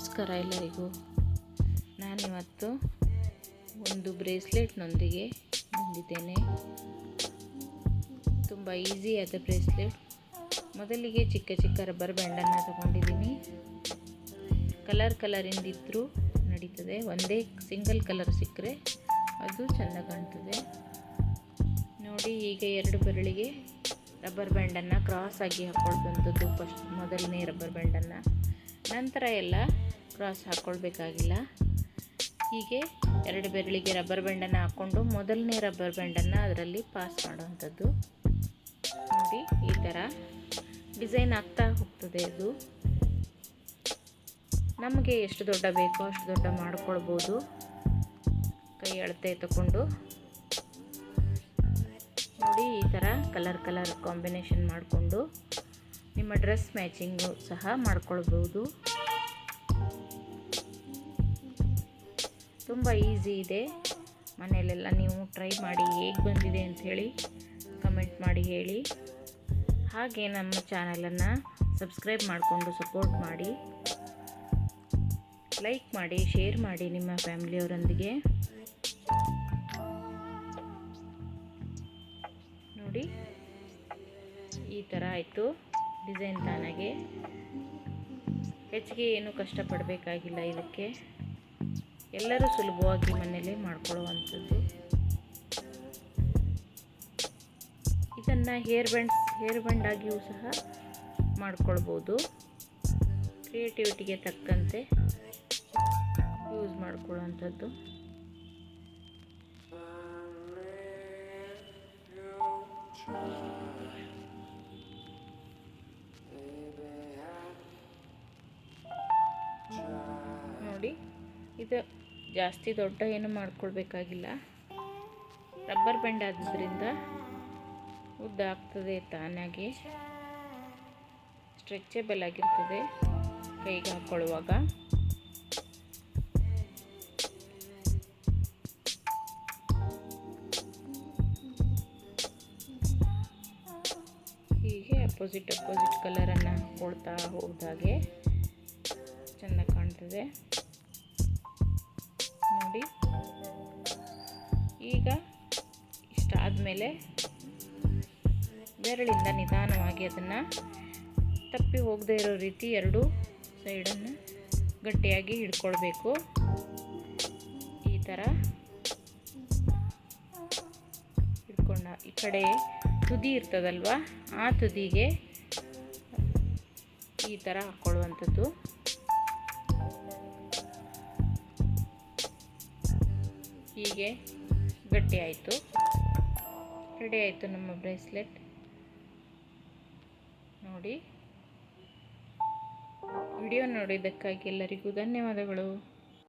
ನಮಸ್ಕಾರ ಎಲ್ಲರಿಗೂ. ನಾನಿವತ್ತು ಒಂದು ಬ್ರೇಸ್ಲೆಟ್ನೊಂದಿಗೆ ಬಂದಿದ್ದೇನೆ. ತುಂಬ ಈಸಿಯಾದ ಬ್ರೇಸ್ಲೆಟ್. ಮೊದಲಿಗೆ ಚಿಕ್ಕ ಚಿಕ್ಕ ರಬ್ಬರ್ ಬ್ಯಾಂಡನ್ನು ತಗೊಂಡಿದ್ದೀನಿ. ಕಲರಿಂದಿದ್ದರೂ ನಡೀತದೆ, ಒಂದೇ ಸಿಂಗಲ್ ಕಲರ್ ಸಿಕ್ಕರೆ ಅದು ಚೆಂದ ಕಾಣ್ತದೆ ನೋಡಿ. ಈಗ ಎರಡು ಬೆರಳಿಗೆ ರಬ್ಬರ್ ಬ್ಯಾಂಡನ್ನು ಕ್ರಾಸ್ ಆಗಿ ಹಾಕ್ಕೊಳ್ವಂಥದ್ದು. ಮೊದಲನೇ ರಬ್ಬರ್ ಬ್ಯಾಂಡನ್ನು, ನಂತರ ಎಲ್ಲ ಕ್ರಾಸ್ ಹಾಕ್ಕೊಳ್ಬೇಕಾಗಿಲ್ಲ. ಹೀಗೆ ಎರಡು ಬೆರಳಿಗೆ ರಬ್ಬರ್ ಬ್ಯಾಂಡನ್ನು ಹಾಕ್ಕೊಂಡು ಮೊದಲನೇ ರಬ್ಬರ್ ಬ್ಯಾಂಡನ್ನು ಅದರಲ್ಲಿ ಪಾಸ್ ಮಾಡುವಂಥದ್ದು ನೋಡಿ. ಈ ಥರ ಡಿಸೈನ್ ಆಗ್ತಾ ಹೋಗ್ತದೆ. ಅದು ನಮಗೆ ಎಷ್ಟು ದೊಡ್ಡ ಬೇಕೋ ಅಷ್ಟು ದೊಡ್ಡ ಮಾಡ್ಕೊಳ್ಬೋದು. ಕೈ ಅಳತೆ ತಗೊಂಡು ನೋಡಿ, ಈ ಥರ ಕಲರ್ ಕಾಂಬಿನೇಷನ್ ಮಾಡಿಕೊಂಡು ನಿಮ್ಮ ಡ್ರೆಸ್ ಮ್ಯಾಚಿಂಗು ಸಹ ಮಾಡ್ಕೊಳ್ಬೋದು. ತುಂಬ ಈಸಿ ಇದೆ. ಮನೆಯಲ್ಲೆಲ್ಲ ನೀವು ಟ್ರೈ ಮಾಡಿ ಹೇಗೆ ಬಂದಿದೆ ಅಂಥೇಳಿ ಕಮೆಂಟ್ ಮಾಡಿ ಹೇಳಿ. ಹಾಗೆ ನಮ್ಮ ಚಾನಲನ್ನು ಸಬ್ಸ್ಕ್ರೈಬ್ ಮಾಡಿಕೊಂಡು ಸಪೋರ್ಟ್ ಮಾಡಿ, ಲೈಕ್ ಮಾಡಿ, ಶೇರ್ ಮಾಡಿ ನಿಮ್ಮ ಫ್ಯಾಮಿಲಿಯವರೊಂದಿಗೆ. ನೋಡಿ, ಈ ಥರ ಆಯಿತು ಡಿಸೈನ್. ತಾನಾಗೆ ಹೆಚ್ಚಿಗೆ ಏನು ಕಷ್ಟಪಡಬೇಕಾಗಿಲ್ಲ. ಇದಕ್ಕೆ ಎಲ್ಲರೂ ಸುಲಭವಾಗಿ ಮನೆಯಲ್ಲೇ ಮಾಡ್ಕೊಳ್ಳುವಂಥದ್ದು. ಇದನ್ನು ಹೇರ್ ಬ್ಯಾಂಡ್ ಆಗಿಯೂ ಸಹ ಮಾಡ್ಕೊಳ್ಬೋದು. ಕ್ರಿಯೇಟಿವಿಟಿಗೆ ತಕ್ಕಂತೆ ಯೂಸ್ ಮಾಡ್ಕೊಳ್ಳುವಂಥದ್ದು. ನೋಡಿ, ಇದು ಜಾಸ್ತಿ ದೊಡ್ಡ ಏನು ಮಾಡ್ಕೊಳ್ಬೇಕಾಗಿಲ್ಲ. ರಬ್ಬರ್ ಬ್ಯಾಂಡ್ ಆದ್ದರಿಂದ ಉದ್ದ ಆಗ್ತದೆ, ತಾನಾಗೆ ಸ್ಟ್ರೆಚಬಲ್ ಆಗಿರ್ತದೆ ಕೈಗೆ ಹಾಕ್ಕೊಳ್ಳುವಾಗ. ಹೀಗೆ ಅಪೋಸಿಟ್ ಕಲರನ್ನು ಹಾಕ್ಕೊಳ್ತಾ ಹೋದಾಗೆ ಚೆಂದ ಕಾಣ್ತದೆ ನೋಡಿ. ಈಗ ಇಷ್ಟಾದಮೇಲೆ ಬೆರಳಿಂದ ನಿಧಾನವಾಗಿ ಅದನ್ನು ತಪ್ಪಿ ಹೋಗದೇ ಇರೋ ರೀತಿ ಎರಡು ಸೈಡನ್ನು ಗಟ್ಟಿಯಾಗಿ ಹಿಡ್ಕೊಳ್ಬೇಕು. ಈ ಥರ ಹಿಡ್ಕೊಂಡ ಈ ಕಡೆ ತುದಿ ಇರ್ತದಲ್ವ, ಆ ತುದಿಗೆ ಈ ಥರ ಹಾಕ್ಕೊಳ್ಳುವಂಥದ್ದು. ಹೀಗೆ ಗಟ್ಟಿ ಆಯಿತು, ರೆಡಿ ಆಯಿತು ನಮ್ಮ ಬ್ರೇಸ್ಲೆಟ್ ನೋಡಿ. ವಿಡಿಯೋ ನೋಡಿದ್ದಕ್ಕಾಗಿ ಎಲ್ಲರಿಗೂ ಧನ್ಯವಾದಗಳು.